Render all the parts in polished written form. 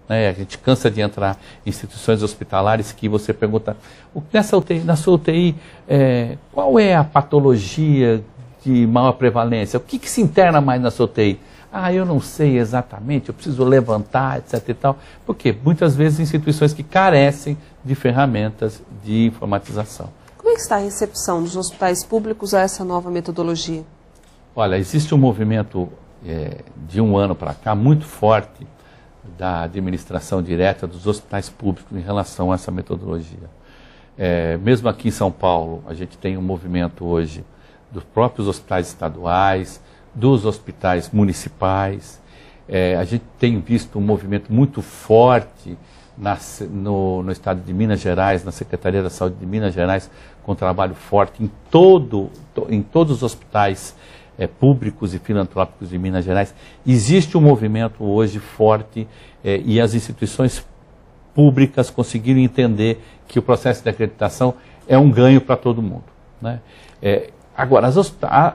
né? A gente cansa de entrar em instituições hospitalares que você pergunta, na sua UTI, qual é a patologia de maior prevalência? O que se interna mais na sua UTI? Ah, eu não sei exatamente, eu preciso levantar, etc e tal. Por quê? Muitas vezes instituições que carecem de ferramentas de informatização. Como é que está a recepção dos hospitais públicos a essa nova metodologia? Olha, existe um movimento de um ano para cá muito forte da administração direta dos hospitais públicos em relação a essa metodologia. Mesmo aqui em São Paulo, a gente tem um movimento hoje dos próprios hospitais estaduais, dos hospitais municipais. A gente tem visto um movimento muito forte no estado de Minas Gerais, na Secretaria da Saúde de Minas Gerais, com um trabalho forte em todos os hospitais públicos e filantrópicos de Minas Gerais. Existe um movimento hoje forte e as instituições públicas conseguiram entender que o processo de acreditação é um ganho para todo mundo, né? Agora,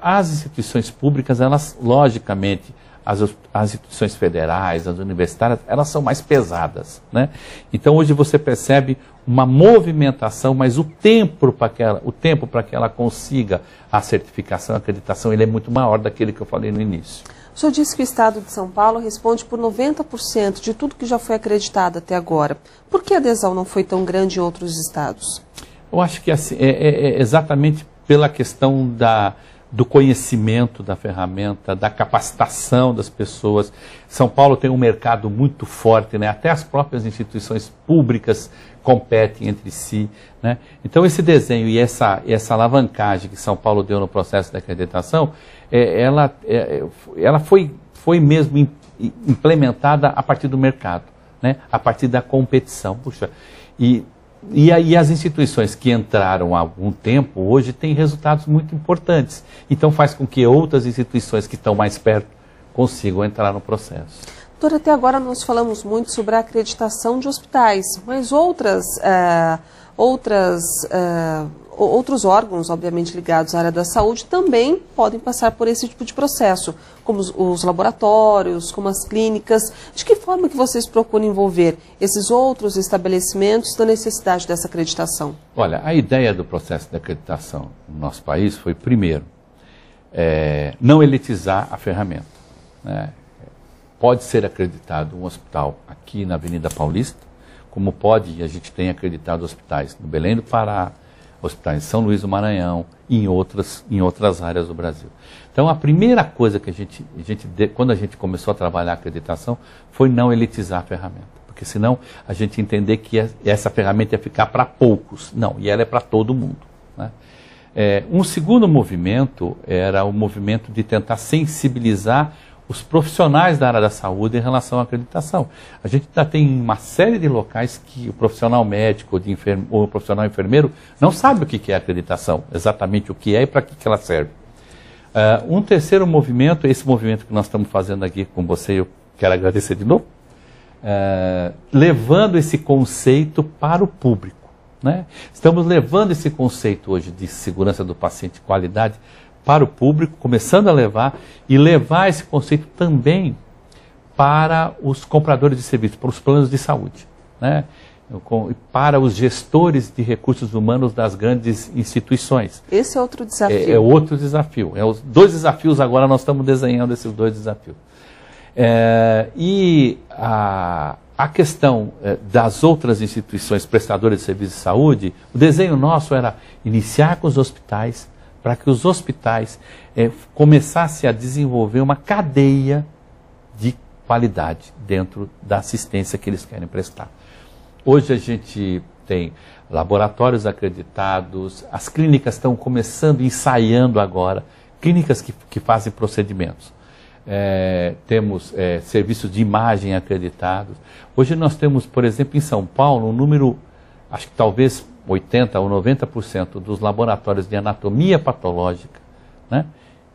as instituições públicas, elas, logicamente, as instituições federais, as universitárias, elas são mais pesadas, né? Então, hoje você percebe uma movimentação, mas o tempo para que ela consiga a certificação, a acreditação, ele é muito maior daquele que eu falei no início. O senhor disse que o Estado de São Paulo responde por 90% de tudo que já foi acreditado até agora. Por que a adesão não foi tão grande em outros estados? Eu acho que assim, exatamente pela questão do conhecimento da ferramenta, da capacitação das pessoas. São Paulo tem um mercado muito forte, né? Até as próprias instituições públicas competem entre si, né? Então esse desenho e essa alavancagem que São Paulo deu no processo de acreditação, ela foi mesmo implementada a partir do mercado, né? A partir da competição. Puxa, e aí as instituições que entraram há algum tempo, hoje têm resultados muito importantes. Então faz com que outras instituições que estão mais perto consigam entrar no processo. Doutor, até agora nós falamos muito sobre a acreditação de hospitais, mas outros órgãos, obviamente ligados à área da saúde, também podem passar por esse tipo de processo, como os laboratórios, como as clínicas. De que forma que vocês procuram envolver esses outros estabelecimentos na necessidade dessa acreditação? Olha, a ideia do processo de acreditação no nosso país foi, primeiro, não elitizar a ferramenta, né? Pode ser acreditado um hospital aqui na Avenida Paulista, como a gente tem acreditado hospitais no Belém do Pará, hospitais em São Luís do Maranhão e em outras áreas do Brasil. Então a primeira coisa que quando a gente começou a trabalhar a acreditação foi não elitizar a ferramenta, porque senão a gente entender que essa ferramenta ia ficar para poucos. Não, e ela é para todo mundo, né? Um segundo movimento era o movimento de tentar sensibilizar os profissionais da área da saúde em relação à acreditação. A gente ainda tem uma série de locais que o profissional médico ou o profissional enfermeiro não sabe o que é acreditação, exatamente o que é e para que ela serve. Um terceiro movimento, esse movimento que nós estamos fazendo aqui com você, eu quero agradecer de novo, levando esse conceito para o público, né? Estamos levando esse conceito hoje de segurança do paciente e qualidade para o público, começando a levar esse conceito também para os compradores de serviços, para os planos de saúde, né? Para os gestores de recursos humanos das grandes instituições. Esse é outro desafio. É outro desafio. Os dois desafios agora, nós estamos desenhando esses dois desafios. E a questão das outras instituições prestadoras de serviços de saúde, o desenho nosso era iniciar com os hospitais, para que os hospitais começassem a desenvolver uma cadeia de qualidade dentro da assistência que eles querem prestar. Hoje a gente tem laboratórios acreditados, as clínicas estão começando, ensaiando agora, clínicas que fazem procedimentos. Temos serviços de imagem acreditados. Hoje nós temos, por exemplo, em São Paulo, um número, acho que talvez 80% ou 90% dos laboratórios de anatomia patológica, né,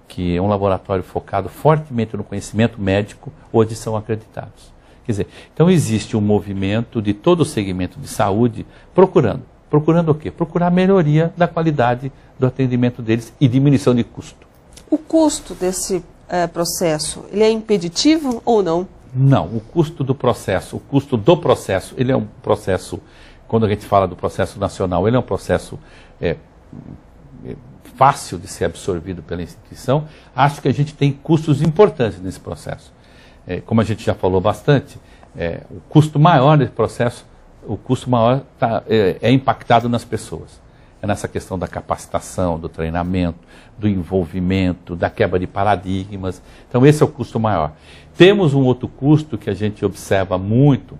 que é um laboratório focado fortemente no conhecimento médico, hoje são acreditados. Quer dizer, então existe um movimento de todo o segmento de saúde procurando o quê? Procurar melhoria da qualidade do atendimento deles e diminuição de custo. O custo desse processo, ele é impeditivo ou não? Não, o custo do processo, ele é um processo, quando a gente fala do processo nacional, ele é um processo fácil de ser absorvido pela instituição. Acho que a gente tem custos importantes nesse processo. Como a gente já falou bastante, o custo maior desse processo, é impactado nas pessoas. É nessa questão da capacitação, do treinamento, do envolvimento, da quebra de paradigmas. Então esse é o custo maior. Temos um outro custo que a gente observa muito,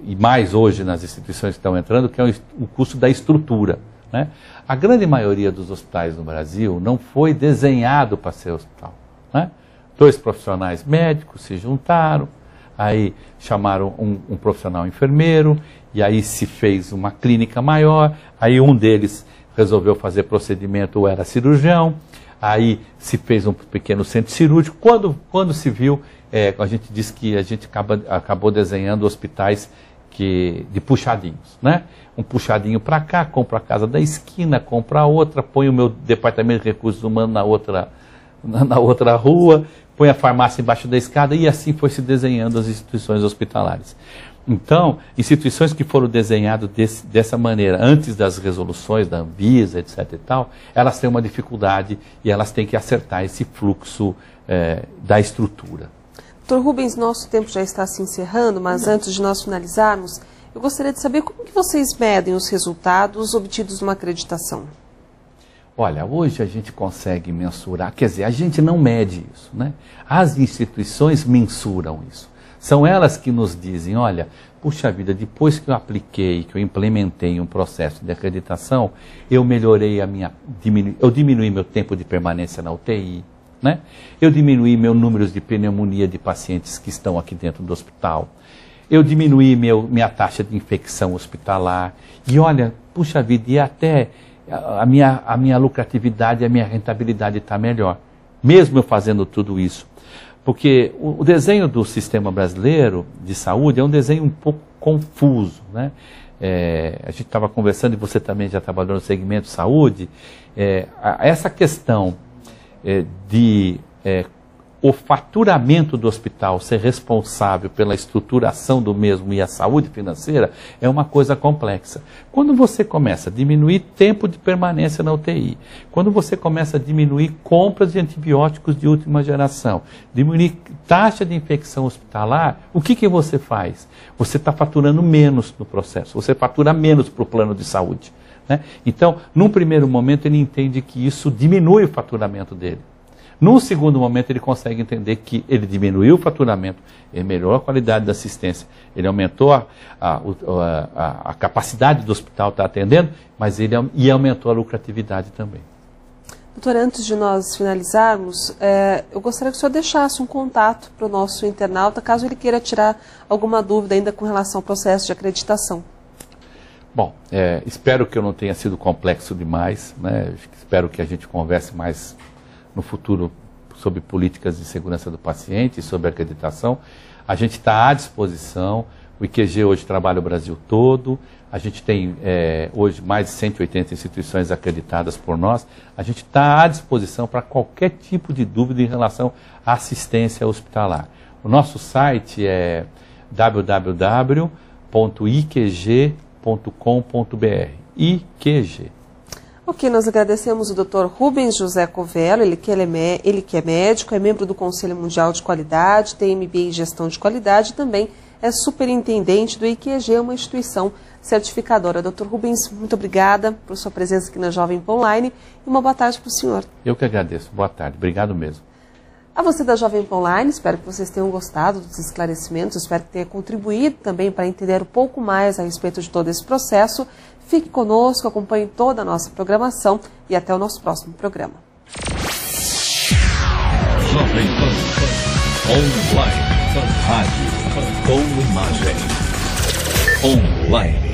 e mais hoje nas instituições que estão entrando, que é o custo da estrutura, né? A grande maioria dos hospitais no Brasil não foi desenhado para ser hospital, né? 2 profissionais médicos se juntaram, aí chamaram um profissional enfermeiro, e aí se fez uma clínica maior, aí um deles resolveu fazer procedimento, ou era cirurgião, aí se fez um pequeno centro cirúrgico. Quando se viu, a gente disse que a gente acabou desenhando hospitais de puxadinhos, né? Um puxadinho para cá, compra a casa da esquina, compra a outra, põe o meu departamento de recursos humanos na outra rua, põe a farmácia embaixo da escada, e assim foi se desenhando as instituições hospitalares. Então, instituições que foram desenhadas dessa maneira, antes das resoluções da Anvisa, etc. e tal, elas têm uma dificuldade e elas têm que acertar esse fluxo da estrutura. Dr. Rubens, nosso tempo já está se encerrando, mas antes de nós finalizarmos, eu gostaria de saber como que vocês medem os resultados obtidos numa acreditação. Olha, hoje a gente consegue mensurar, quer dizer, a gente não mede isso, né? As instituições mensuram isso. São elas que nos dizem, olha, puxa vida, depois que eu apliquei, que eu implementei um processo de acreditação, eu melhorei eu diminui meu tempo de permanência na UTI, né? Eu diminuí meu número de pneumonia de pacientes que estão aqui dentro do hospital. Eu diminuí minha taxa de infecção hospitalar. E olha, puxa vida, e até a minha lucratividade, a minha rentabilidade está melhor, mesmo eu fazendo tudo isso. Porque o desenho do sistema brasileiro de saúde é um desenho um pouco confuso, né? A gente estava conversando, e você também já trabalhou no segmento de saúde, essa questão de o faturamento do hospital ser responsável pela estruturação do mesmo e a saúde financeira é uma coisa complexa. Quando você começa a diminuir tempo de permanência na UTI, quando você começa a diminuir compras de antibióticos de última geração, diminuir taxa de infecção hospitalar, o que você faz? Você está faturando menos no processo, você fatura menos para o plano de saúde, né? Então, num primeiro momento, ele entende que isso diminui o faturamento dele. Num segundo momento, ele consegue entender que ele diminuiu o faturamento, ele melhorou a qualidade da assistência, ele aumentou a capacidade do hospital estar atendendo, mas ele aumentou a lucratividade também. Doutor, antes de nós finalizarmos, eu gostaria que o senhor deixasse um contato para o nosso internauta, caso ele queira tirar alguma dúvida ainda com relação ao processo de acreditação. Bom, espero que eu não tenha sido complexo demais, né? Espero que a gente converse mais no futuro sobre políticas de segurança do paciente, sobre acreditação. A gente está à disposição, o IQG hoje trabalha o Brasil todo, a gente tem hoje mais de 180 instituições acreditadas por nós, a gente está à disposição para qualquer tipo de dúvida em relação à assistência hospitalar. O nosso site é www.iqg.com.br, IQG. Ok, nós agradecemos o Dr. Rubens José Covello, ele que é médico, é membro do Conselho Mundial de Qualidade, tem MBA em Gestão de Qualidade e também é superintendente do IQG, uma instituição certificadora. Dr. Rubens, muito obrigada por sua presença aqui na Jovem Pan Online e uma boa tarde para o senhor. Eu que agradeço, boa tarde, obrigado mesmo. A você da Jovem Pan Online, espero que vocês tenham gostado dos esclarecimentos, espero que tenha contribuído também para entender um pouco mais a respeito de todo esse processo. Fique conosco, acompanhe toda a nossa programação e até o nosso próximo programa. Jovem Pan Online, rádio com imagem online.